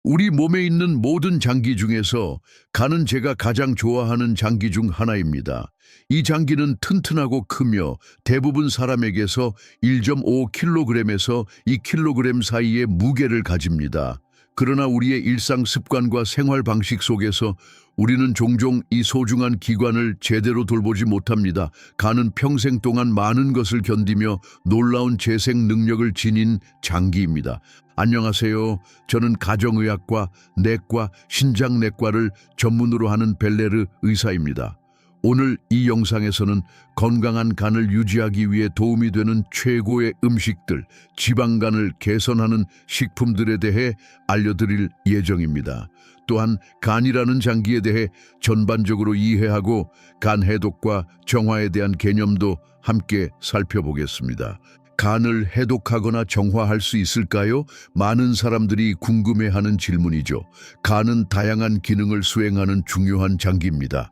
우리 몸에 있는 모든 장기 중에서 간은 제가 가장 좋아하는 장기 중 하나입니다. 이 장기는 튼튼하고 크며 대부분 사람에게서 1.5kg에서 2kg 사이의 무게를 가집니다. 그러나 우리의 일상 습관과 생활 방식 속에서 우리는 종종 이 소중한 기관을 제대로 돌보지 못합니다. 간은 평생 동안 많은 것을 견디며 놀라운 재생 능력을 지닌 장기입니다. 안녕하세요. 저는 가정의학과, 내과, 신장내과를 전문으로 하는 벨레르 의사입니다. 오늘 이 영상에서는 건강한 간을 유지하기 위해 도움이 되는 최고의 음식들, 지방간을 개선하는 식품들에 대해 알려드릴 예정입니다. 또한 간이라는 장기에 대해 전반적으로 이해하고 간 해독과 정화에 대한 개념도 함께 살펴보겠습니다. 간을 해독하거나 정화할 수 있을까요? 많은 사람들이 궁금해하는 질문이죠. 간은 다양한 기능을 수행하는 중요한 장기입니다.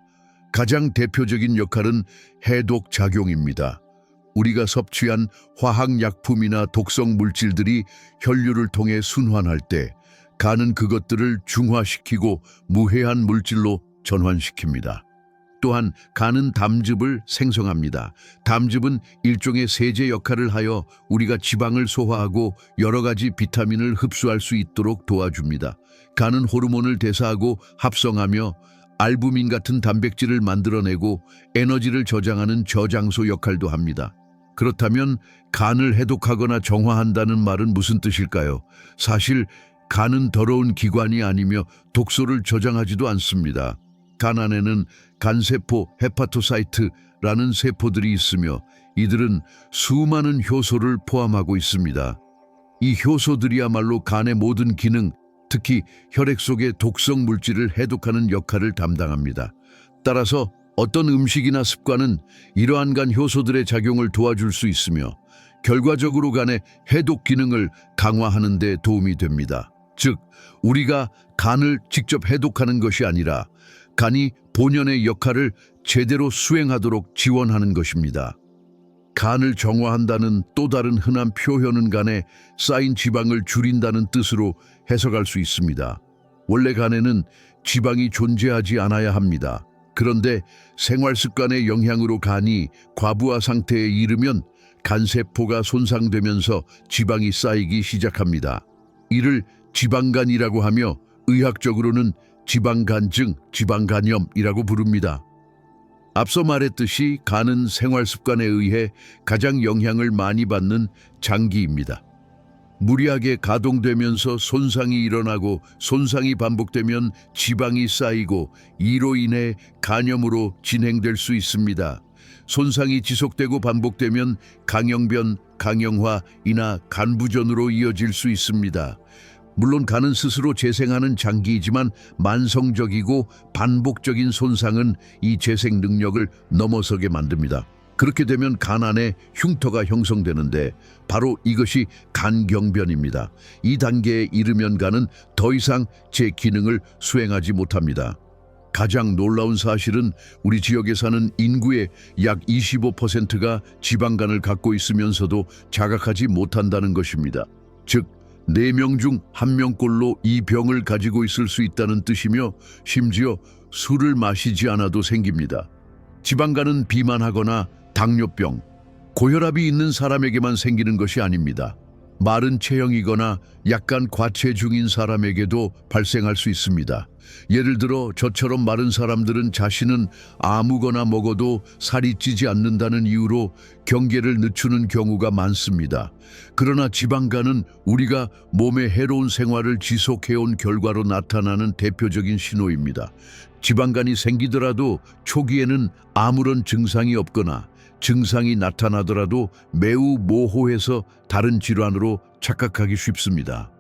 가장 대표적인 역할은 해독 작용입니다. 우리가 섭취한 화학약품이나 독성 물질들이 혈류를 통해 순환할 때 간은 그것들을 중화시키고 무해한 물질로 전환시킵니다. 또한 간은 담즙을 생성합니다. 담즙은 일종의 세제 역할을 하여 우리가 지방을 소화하고 여러 가지 비타민을 흡수할 수 있도록 도와줍니다. 간은 호르몬을 대사하고 합성하며 알부민 같은 단백질을 만들어내고 에너지를 저장하는 저장소 역할도 합니다. 그렇다면 간을 해독하거나 정화한다는 말은 무슨 뜻일까요? 사실 간은 더러운 기관이 아니며 독소를 저장하지도 않습니다. 간 안에는 간세포, 헤파토사이트라는 세포들이 있으며 이들은 수많은 효소를 포함하고 있습니다. 이 효소들이야말로 간의 모든 기능, 특히 혈액 속의 독성 물질을 해독하는 역할을 담당합니다. 따라서 어떤 음식이나 습관은 이러한 간 효소들의 작용을 도와줄 수 있으며 결과적으로 간의 해독 기능을 강화하는 데 도움이 됩니다. 즉, 우리가 간을 직접 해독하는 것이 아니라 간이 본연의 역할을 제대로 수행하도록 지원하는 것입니다. 간을 정화한다는 또 다른 흔한 표현은 간에 쌓인 지방을 줄인다는 뜻으로 해석할 수 있습니다. 원래 간에는 지방이 존재하지 않아야 합니다. 그런데 생활 습관의 영향으로 간이 과부하 상태에 이르면 간세포가 손상되면서 지방이 쌓이기 시작합니다. 이를 지방간이라고 하며 의학적으로는 지방간증, 지방간염이라고 부릅니다. 앞서 말했듯이 간은 생활 습관에 의해 가장 영향을 많이 받는 장기입니다. 무리하게 가동되면서 손상이 일어나고 손상이 반복되면 지방이 쌓이고 이로 인해 간염으로 진행될 수 있습니다. 손상이 지속되고 반복되면 강형변, 강형화이나 간부전으로 이어질 수 있습니다. 물론 간은 스스로 재생하는 장기이지만 만성적이고 반복적인 손상은 이 재생 능력을 넘어서게 만듭니다. 그렇게 되면 간 안에 흉터가 형성되는데 바로 이것이 간경변입니다. 이 단계에 이르면 간은 더 이상 제 기능을 수행하지 못합니다. 가장 놀라운 사실은 우리 지역에 사는 인구의 약 25%가 지방간을 갖고 있으면서도 자각하지 못한다는 것입니다. 즉, 4명 중 1명꼴로 이 병을 가지고 있을 수 있다는 뜻이며 심지어 술을 마시지 않아도 생깁니다. 지방간은 비만하거나 당뇨병, 고혈압이 있는 사람에게만 생기는 것이 아닙니다. 마른 체형이거나 약간 과체중인 사람에게도 발생할 수 있습니다. 예를 들어 저처럼 마른 사람들은 자신은 아무거나 먹어도 살이 찌지 않는다는 이유로 경계를 늦추는 경우가 많습니다. 그러나 지방간은 우리가 몸에 해로운 생활을 지속해온 결과로 나타나는 대표적인 신호입니다. 지방간이 생기더라도 초기에는 아무런 증상이 없거나 증상이 나타나더라도 매우 모호해서 다른 질환으로 착각하기 쉽습니다.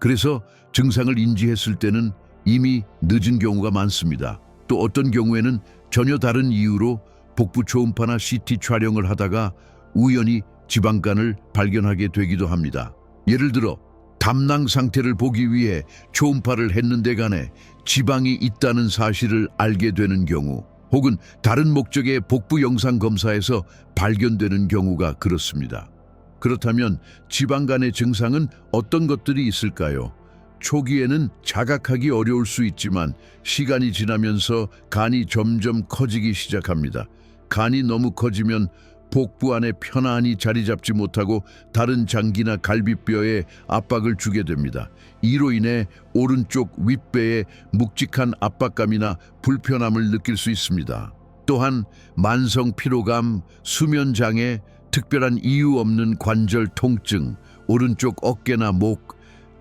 그래서 증상을 인지했을 때는 이미 늦은 경우가 많습니다. 또 어떤 경우에는 전혀 다른 이유로 복부 초음파나 CT 촬영을 하다가 우연히 지방간을 발견하게 되기도 합니다. 예를 들어 담낭 상태를 보기 위해 초음파를 했는데 간에 지방이 있다는 사실을 알게 되는 경우, 혹은 다른 목적의 복부 영상 검사에서 발견되는 경우가 그렇습니다. 그렇다면 지방간의 증상은 어떤 것들이 있을까요? 초기에는 자각하기 어려울 수 있지만 시간이 지나면서 간이 점점 커지기 시작합니다. 간이 너무 커지면 복부 안에 편안히 자리 잡지 못하고 다른 장기나 갈비뼈에 압박을 주게 됩니다. 이로 인해 오른쪽 윗배에 묵직한 압박감이나 불편함을 느낄 수 있습니다. 또한 만성 피로감, 수면장애, 특별한 이유 없는 관절 통증, 오른쪽 어깨나 목,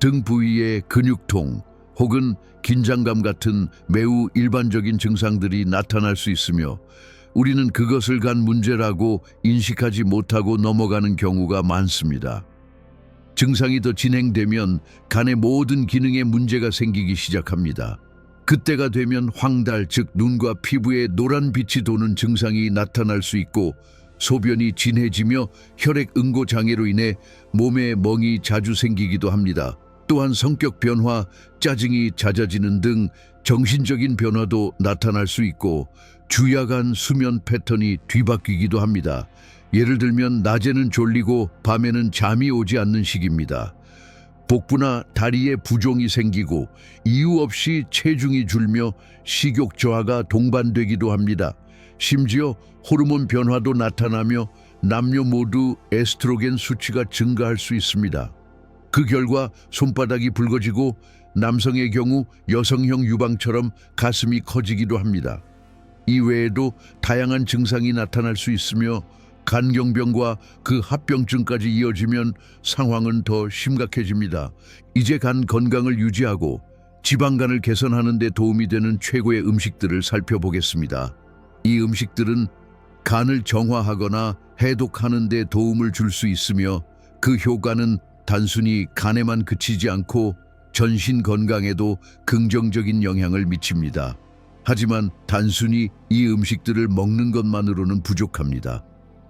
등 부위의 근육통 혹은 긴장감 같은 매우 일반적인 증상들이 나타날 수 있으며 우리는 그것을 간 문제라고 인식하지 못하고 넘어가는 경우가 많습니다. 증상이 더 진행되면 간의 모든 기능에 문제가 생기기 시작합니다. 그때가 되면 황달, 즉 눈과 피부에 노란 빛이 도는 증상이 나타날 수 있고 소변이 진해지며 혈액 응고 장애로 인해 몸에 멍이 자주 생기기도 합니다. 또한 성격 변화, 짜증이 잦아지는 등 정신적인 변화도 나타날 수 있고 주야간 수면 패턴이 뒤바뀌기도 합니다. 예를 들면 낮에는 졸리고 밤에는 잠이 오지 않는 시기입니다. 복부나 다리에 부종이 생기고 이유 없이 체중이 줄며 식욕 저하가 동반되기도 합니다. 심지어 호르몬 변화도 나타나며 남녀 모두 에스트로겐 수치가 증가할 수 있습니다. 그 결과 손바닥이 붉어지고 남성의 경우 여성형 유방처럼 가슴이 커지기도 합니다. 이외에도 다양한 증상이 나타날 수 있으며 간경병과 그 합병증까지 이어지면 상황은 더 심각해집니다. 이제 간 건강을 유지하고 지방간을 개선하는 데 도움이 되는 최고의 음식들을 살펴보겠습니다. 이 음식들은 간을 정화하거나 해독하는 데 도움을 줄 수 있으며 그 효과는 단순히 간에만 그치지 않고 전신 건강에도 긍정적인 영향을 미칩니다. 하지만 단순히 이 음식들을 먹는 것만으로는 부족합니다.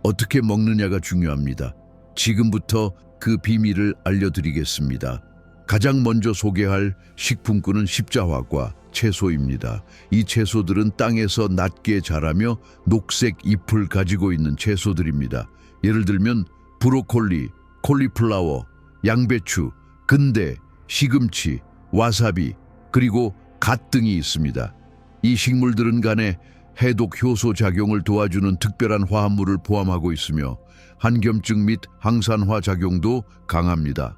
어떻게 먹느냐가 중요합니다. 지금부터 그 비밀을 알려드리겠습니다. 가장 먼저 소개할 식품군은 십자화과 채소입니다. 이 채소들은 땅에서 낮게 자라며 녹색 잎을 가지고 있는 채소들입니다. 예를 들면 브로콜리, 콜리플라워, 양배추, 근대, 시금치, 와사비, 그리고 갓 등이 있습니다. 이 식물들은 간에 해독 효소 작용을 도와주는 특별한 화합물을 포함하고 있으며 한겸증 및 항산화 작용도 강합니다.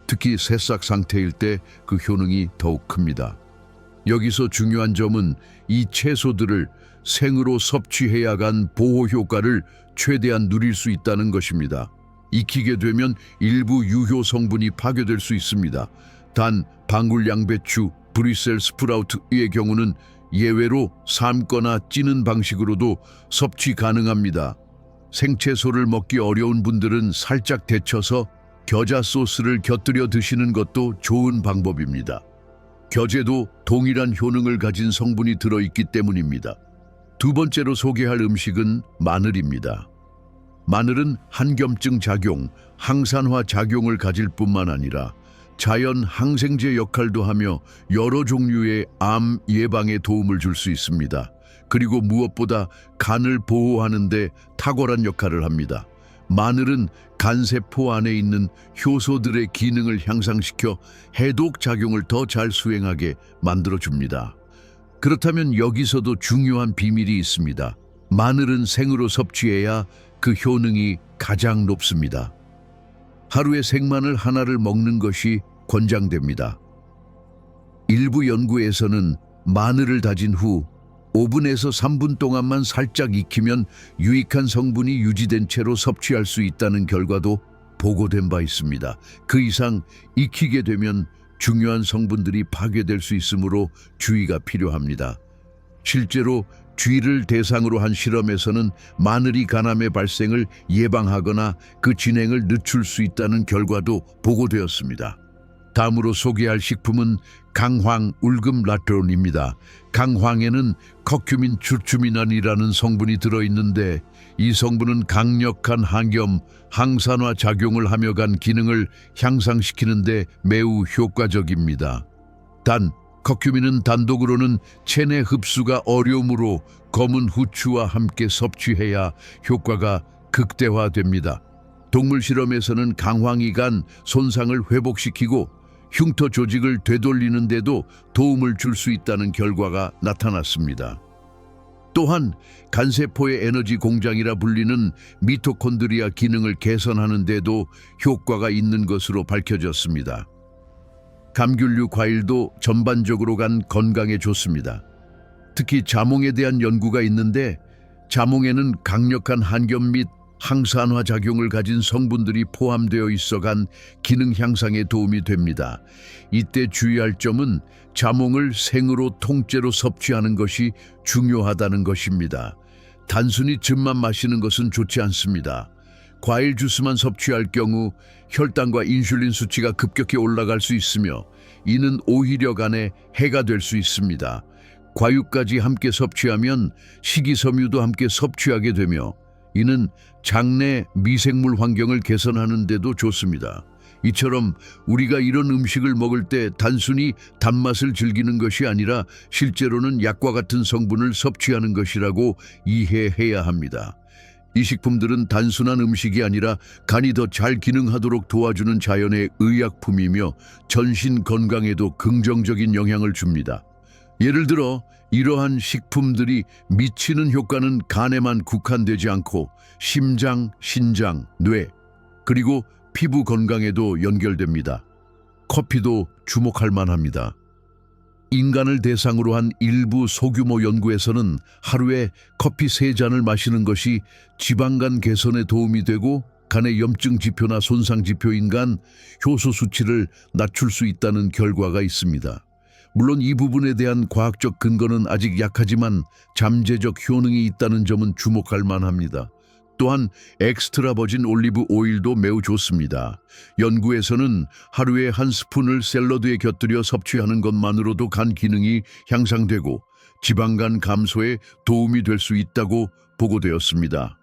특히 새싹 상태일 때 그 효능이 더욱 큽니다. 여기서 중요한 점은 이 채소들을 생으로 섭취해야간 보호 효과를 최대한 누릴 수 있다는 것입니다. 익히게 되면 일부 유효 성분이 파괴될 수 있습니다. 단 방울 양배추, 브뤼셀 스프라우트의 경우는 예외로 삶거나 찌는 방식으로도 섭취 가능합니다. 생채소를 먹기 어려운 분들은 살짝 데쳐서 겨자 소스를 곁들여 드시는 것도 좋은 방법입니다. 겨제도 동일한 효능을 가진 성분이 들어있기 때문입니다. 두 번째로 소개할 음식은 마늘입니다. 마늘은 한겸증 작용, 항산화 작용을 가질 뿐만 아니라 자연 항생제 역할도 하며 여러 종류의 암 예방에 도움을 줄 수 있습니다. 그리고 무엇보다 간을 보호하는 데 탁월한 역할을 합니다. 마늘은 간세포 안에 있는 효소들의 기능을 향상시켜 해독 작용을 더 잘 수행하게 만들어줍니다. 그렇다면 여기서도 중요한 비밀이 있습니다. 마늘은 생으로 섭취해야 그 효능이 가장 높습니다. 하루에 생마늘 하나를 먹는 것이 권장됩니다. 일부 연구에서는 마늘을 다진 후 5분에서 3분 동안만 살짝 익히면 유익한 성분이 유지된 채로 섭취할 수 있다는 결과도 보고된 바 있습니다. 그 이상 익히게 되면 중요한 성분들이 파괴될 수 있으므로 주의가 필요합니다. 실제로 쥐를 대상으로 한 실험에서는 마늘이 간암의 발생을 예방하거나 그 진행을 늦출 수 있다는 결과도 보고되었습니다. 다음으로 소개할 식품은 강황 울금라테론입니다. 강황에는 커큐민 추추미난이라는 성분이 들어있는데 이 성분은 강력한 항염, 항산화 작용을 하며 간 기능을 향상시키는 데 매우 효과적입니다. 단, 커큐민은 단독으로는 체내 흡수가 어려우므로 검은 후추와 함께 섭취해야 효과가 극대화됩니다. 동물 실험에서는 강황이 간 손상을 회복시키고 흉터 조직을 되돌리는 데도 도움을 줄 수 있다는 결과가 나타났습니다. 또한 간세포의 에너지 공장이라 불리는 미토콘드리아 기능을 개선하는 데도 효과가 있는 것으로 밝혀졌습니다. 감귤류 과일도 전반적으로 간 건강에 좋습니다. 특히 자몽에 대한 연구가 있는데 자몽에는 강력한 한염 및 항산화 작용을 가진 성분들이 포함되어 있어 간 기능 향상에 도움이 됩니다. 이때 주의할 점은 자몽을 생으로 통째로 섭취하는 것이 중요하다는 것입니다. 단순히 즙만 마시는 것은 좋지 않습니다. 과일 주스만 섭취할 경우 혈당과 인슐린 수치가 급격히 올라갈 수 있으며 이는 오히려 간에 해가 될 수 있습니다. 과육까지 함께 섭취하면 식이섬유도 함께 섭취하게 되며 이는 장내 미생물 환경을 개선하는 데도 좋습니다. 이처럼 우리가 이런 음식을 먹을 때 단순히 단맛을 즐기는 것이 아니라 실제로는 약과 같은 성분을 섭취하는 것이라고 이해해야 합니다. 이 식품들은 단순한 음식이 아니라 간이 더 잘 기능하도록 도와주는 자연의 의약품이며 전신 건강에도 긍정적인 영향을 줍니다. 예를 들어 이러한 식품들이 미치는 효과는 간에만 국한되지 않고 심장, 신장, 뇌, 그리고 피부 건강에도 연결됩니다. 커피도 주목할 만합니다. 인간을 대상으로 한 일부 소규모 연구에서는 하루에 커피 3잔을 마시는 것이 지방간 개선에 도움이 되고 간의 염증 지표나 손상 지표인 간 효소 수치를 낮출 수 있다는 결과가 있습니다. 물론 이 부분에 대한 과학적 근거는 아직 약하지만 잠재적 효능이 있다는 점은 주목할 만합니다. 또한 엑스트라 버진 올리브 오일도 매우 좋습니다. 연구에서는 하루에 한 스푼을 샐러드에 곁들여 섭취하는 것만으로도 간 기능이 향상되고 지방간 감소에 도움이 될 수 있다고 보고되었습니다.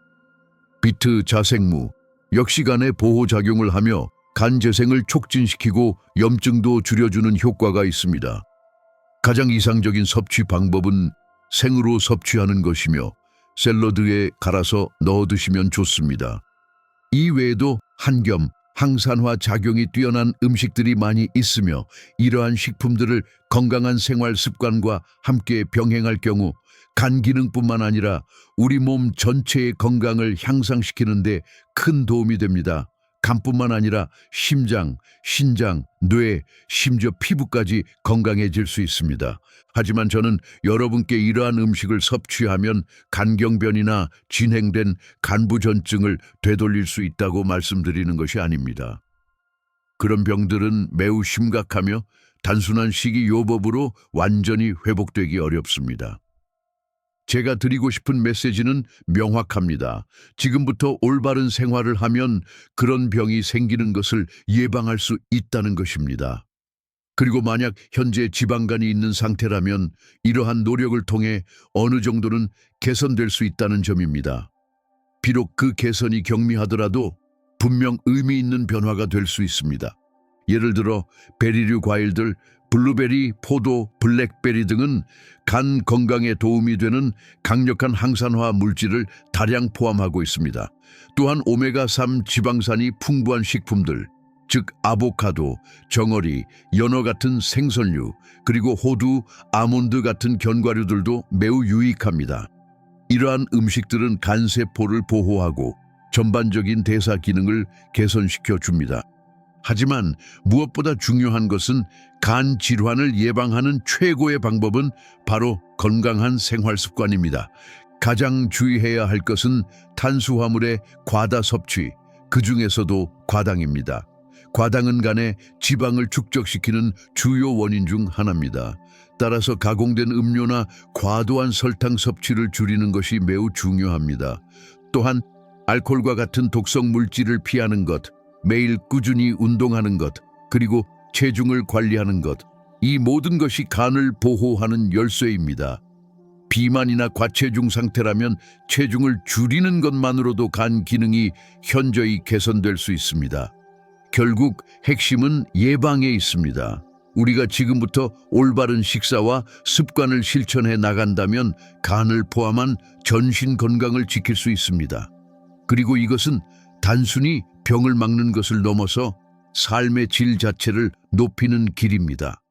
비트 자생무 역시 간에 보호작용을 하며 간 재생을 촉진시키고 염증도 줄여주는 효과가 있습니다. 가장 이상적인 섭취 방법은 생으로 섭취하는 것이며 샐러드에 갈아서 넣어 드시면 좋습니다. 이 외에도 한겸, 항산화 작용이 뛰어난 음식들이 많이 있으며 이러한 식품들을 건강한 생활 습관과 함께 병행할 경우 간 기능뿐만 아니라 우리 몸 전체의 건강을 향상시키는 데 큰 도움이 됩니다. 간뿐만 아니라 심장, 신장, 뇌, 심지어 피부까지 건강해질 수 있습니다. 하지만 저는 여러분께 이러한 음식을 섭취하면 간경변이나 진행된 간부전증을 되돌릴 수 있다고 말씀드리는 것이 아닙니다. 그런 병들은 매우 심각하며 단순한 식이요법으로 완전히 회복되기 어렵습니다. 제가 드리고 싶은 메시지는 명확합니다. 지금부터 올바른 생활을 하면 그런 병이 생기는 것을 예방할 수 있다는 것입니다. 그리고 만약 현재 지방간이 있는 상태라면 이러한 노력을 통해 어느 정도는 개선될 수 있다는 점입니다. 비록 그 개선이 경미하더라도 분명 의미 있는 변화가 될 수 있습니다. 예를 들어 베리류 과일들, 블루베리, 포도, 블랙베리 등은 간 건강에 도움이 되는 강력한 항산화 물질을 다량 포함하고 있습니다. 또한 오메가3 지방산이 풍부한 식품들, 즉 아보카도, 정어리, 연어 같은 생선류, 그리고 호두, 아몬드 같은 견과류들도 매우 유익합니다. 이러한 음식들은 간세포를 보호하고 전반적인 대사 기능을 개선시켜 줍니다. 하지만 무엇보다 중요한 것은 간 질환을 예방하는 최고의 방법은 바로 건강한 생활 습관입니다. 가장 주의해야 할 것은 탄수화물의 과다 섭취, 그 중에서도 과당입니다. 과당은 간에 지방을 축적시키는 주요 원인 중 하나입니다. 따라서 가공된 음료나 과도한 설탕 섭취를 줄이는 것이 매우 중요합니다. 또한 알코올과 같은 독성 물질을 피하는 것, 매일 꾸준히 운동하는 것, 그리고 체중을 관리하는 것, 이 모든 것이 간을 보호하는 열쇠입니다. 비만이나 과체중 상태라면 체중을 줄이는 것만으로도 간 기능이 현저히 개선될 수 있습니다. 결국 핵심은 예방에 있습니다. 우리가 지금부터 올바른 식사와 습관을 실천해 나간다면 간을 포함한 전신 건강을 지킬 수 있습니다. 그리고 이것은 단순히 병을 막는 것을 넘어서 삶의 질 자체를 높이는 길입니다.